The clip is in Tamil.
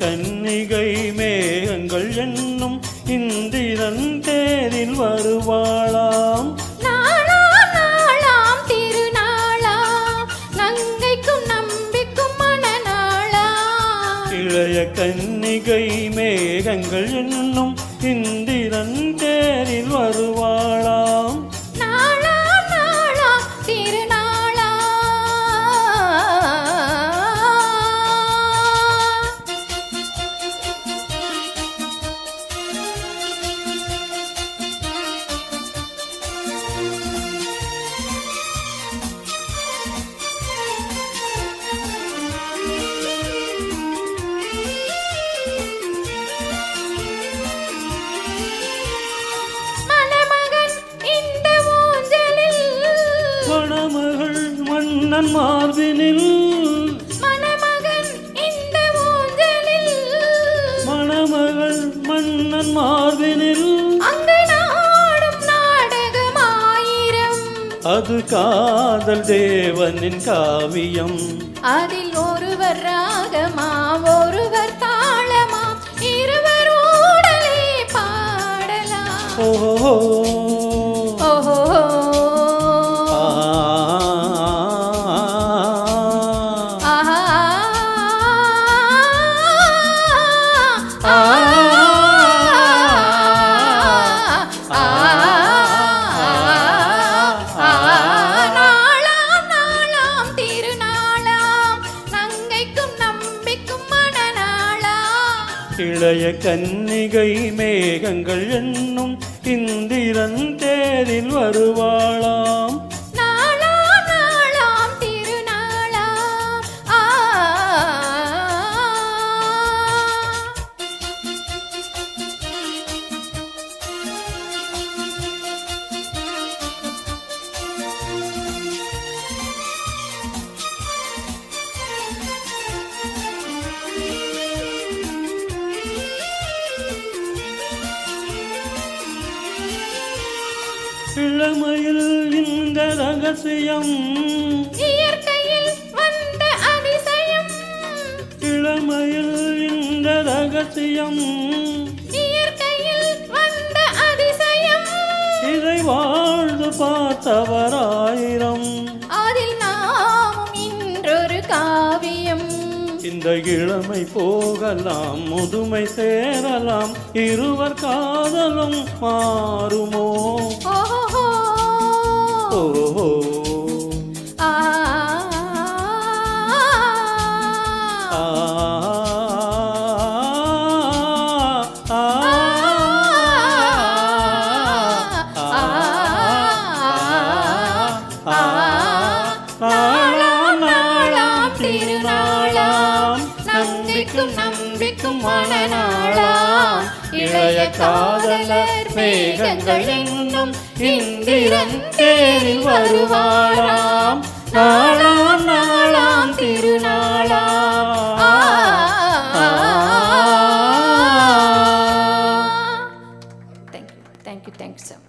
கன்னிகை மேகங்கள் என்னும் இந்திரன் தேரில் வருவாளாம். நாளாம் நாளாம் திருநாளாம் நங்கைக்கும் நம்பிக்கும் மணநாளாம். இளைய கன்னிகை மேகங்கள் என்னும் இந்திரன் தேரில் வருவாளாம். நாளாம் நாளாம் திருநாளாம். மன்னன் மார்பினில் மணமகன் இந்த ஊஞ்சலில். மணமகள் மன்னன் மார்பினில் அங்கு நாடும் நாடகமாயிரம். அது காதல் தேவனின் காவியம். அதில் ஒருவர் ராகமாம் ஒருவர் தாளமாம் இருவர் ஊடலே பாடலாம். ஓஹோ ஓஹோ இளைய கன்னிகை மேகங்கள் என்னும் இந்திரன் தேரில் வருவாளாம். நாளாம் நாளாம் திருநாளாம். இளமையில் இந்த ரகசியம் இயற்கையில் வந்த அதிசயம். இளமையில் இந்த ரகசியம் இயற்கையில் வந்த அதிசயம். இதை வாழ்ந்து பார்த்தவராயிரம். அதில் நாமும் இன்றொரு காவியம். இந்த இளமை போகலாம் முதுமை சேரலாம் இருவர் காதலும் மாறுமோ. ஓஹோ ஓஹோ ஆ நம்பிக்கும் மணநாளாம். இளைய காதலர் மேகங்கள் என்னும் இந்திரன் தேரில் வருவாராம். நாளாம் நாளாம் திருநாளாம். Thank you, sir.